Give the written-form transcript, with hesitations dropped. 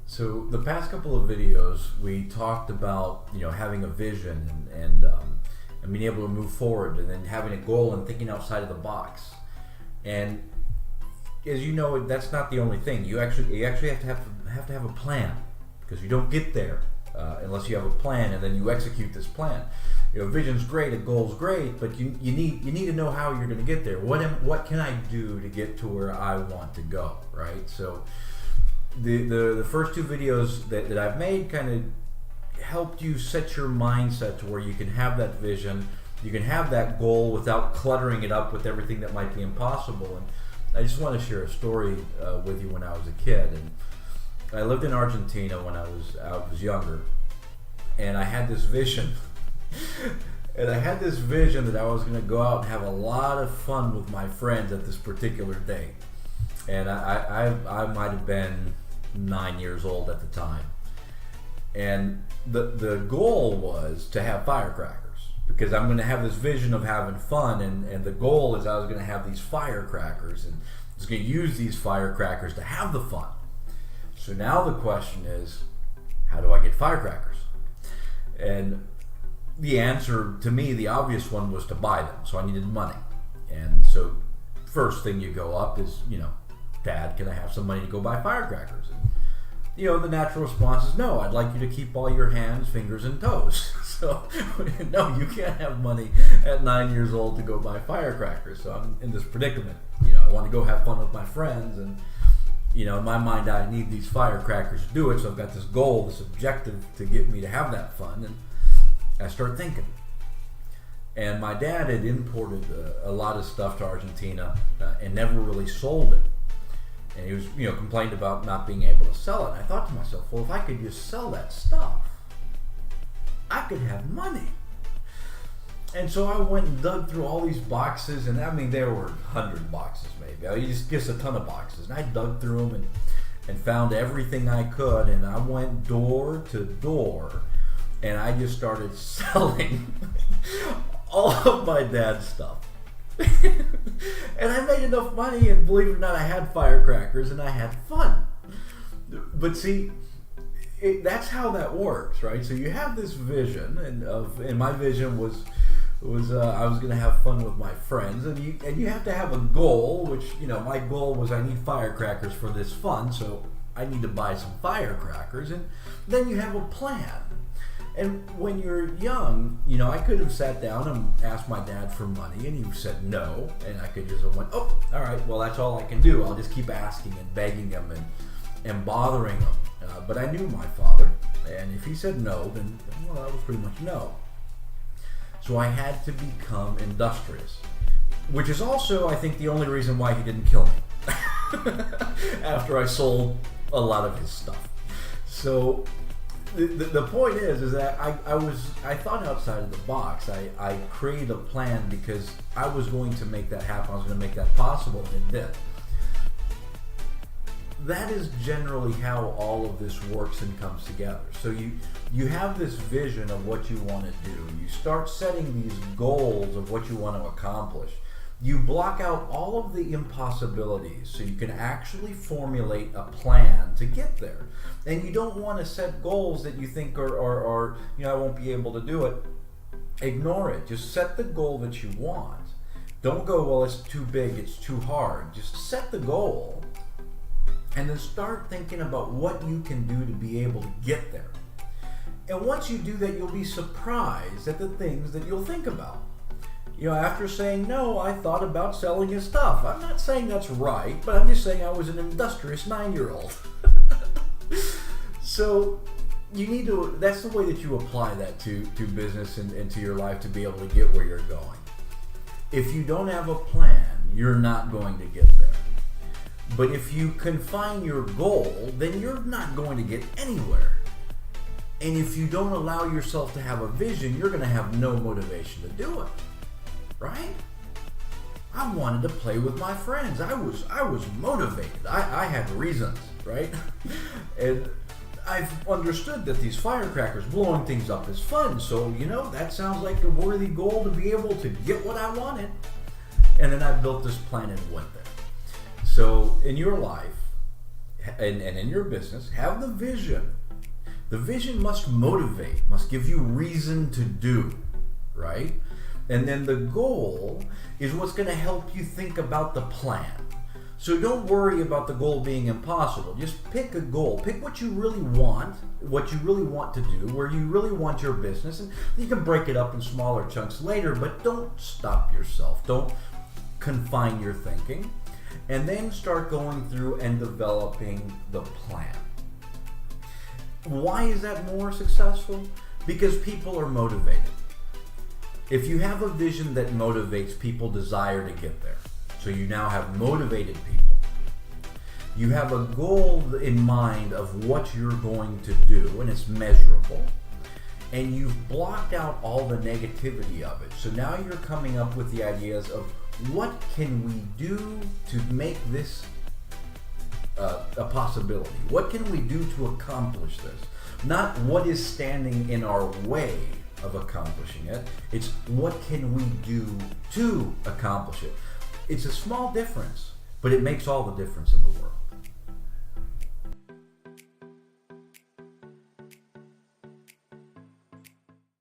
So the past couple of videos, we talked about having a vision and being able to move forward, and then having a goal and thinking outside of the box. And as you know, that's not the only thing. You actually have to have a plan, because you don't get there unless you have a plan, and then you execute this plan. Vision's great, a goal's great, but you need to know how you're going to get there. What can I do to get to where I want to go, right? So the first two videos that I've made kind of helped you set your mindset to where you can have that vision, you can have that goal without cluttering it up with everything that might be impossible. And I just want to share a story with you when I was a kid. And I lived in Argentina when I was younger, and I had this vision. And I had this vision that I was going to go out and have a lot of fun with my friends at this particular day. And I might have been 9 years old at the time. And the goal was to have firecrackers, because I'm going to have this vision of having fun, and the goal is I was going to have these firecrackers, and I was going to use these firecrackers to have the fun. So now the question is, how do I get firecrackers? And the answer to me, the obvious one, was to buy them. So I needed money. And so first thing you go up is, Dad, can I have some money to go buy firecrackers? And, the natural response is, no, I'd like you to keep all your hands, fingers, and toes. So, no, you can't have money at 9 years old to go buy firecrackers. So I'm in this predicament. I want to go have fun with my friends, and, in my mind, I need these firecrackers to do it. So I've got this goal, this objective to get me to have that fun. And I start thinking. And my dad had imported a lot of stuff to Argentina and never really sold it. And he was, complained about not being able to sell it. And I thought to myself, well, if I could just sell that stuff, I could have money. And so I went and dug through all these boxes, and there were 100 boxes maybe. Just a ton of boxes. And I dug through them and found everything I could, and I went door to door, and I just started selling all of my dad's stuff. And I made enough money, and believe it or not, I had firecrackers and I had fun. But see, that's how that works, right? So you have this vision, and my vision was I was going to have fun with my friends, and you have to have a goal, which my goal was I need firecrackers for this fun, so I need to buy some firecrackers, and then you have a plan. And when you're young, I could have sat down and asked my dad for money, and he said no, and I could just have went, oh, all right, well, that's all I can do. I'll just keep asking and begging him and bothering him. But I knew my father, and if he said no, then, well, that was pretty much no. So I had to become industrious, which is also, I think, the only reason why he didn't kill me after I sold a lot of his stuff. So the point is that I thought outside of the box. I created a plan because I was going to make that happen. I was going to make that possible, and it did. That is generally how all of this works and comes together. So you have this vision of what you want to do. You start setting these goals of what you want to accomplish. You block out all of the impossibilities so you can actually formulate a plan to get there. And you don't want to set goals that you think are I won't be able to do it. Ignore it. Just set the goal that you want. Don't go, well, it's too big, it's too hard. Just set the goal, and then start thinking about what you can do to be able to get there. And once you do that, you'll be surprised at the things that you'll think about. After saying no, I thought about selling his stuff. I'm not saying that's right, but I'm just saying I was an industrious 9-year-old. So that's the way that you apply that to business and to your life to be able to get where you're going. If you don't have a plan, you're not going to get there. But if you confine your goal, then you're not going to get anywhere. And if you don't allow yourself to have a vision, you're going to have no motivation to do it. Right? I wanted to play with my friends. I was motivated. I had reasons, right? And I've understood that these firecrackers, blowing things up, is fun. So, that sounds like a worthy goal to be able to get what I wanted. And then I built this plan and went there. So in your life, and in your business, have the vision. The vision must motivate, must give you reason to do, right? And then the goal is what's going to help you think about the plan. So don't worry about the goal being impossible. Just pick a goal. Pick what you really want to do, where you really want your business, and you can break it up in smaller chunks later, but don't stop yourself. Don't confine your thinking. And then start going through and developing the plan. Why is that more successful? Because people are motivated. If you have a vision that motivates, people desire to get there. So you now have motivated people. You have a goal in mind of what you're going to do, and it's measurable. And you've blocked out all the negativity of it. So now you're coming up with the ideas of what can we do to make this a possibility? What can we do to accomplish this? Not what is standing in our way of accomplishing it. It's what can we do to accomplish it. It's a small difference, but it makes all the difference in the world.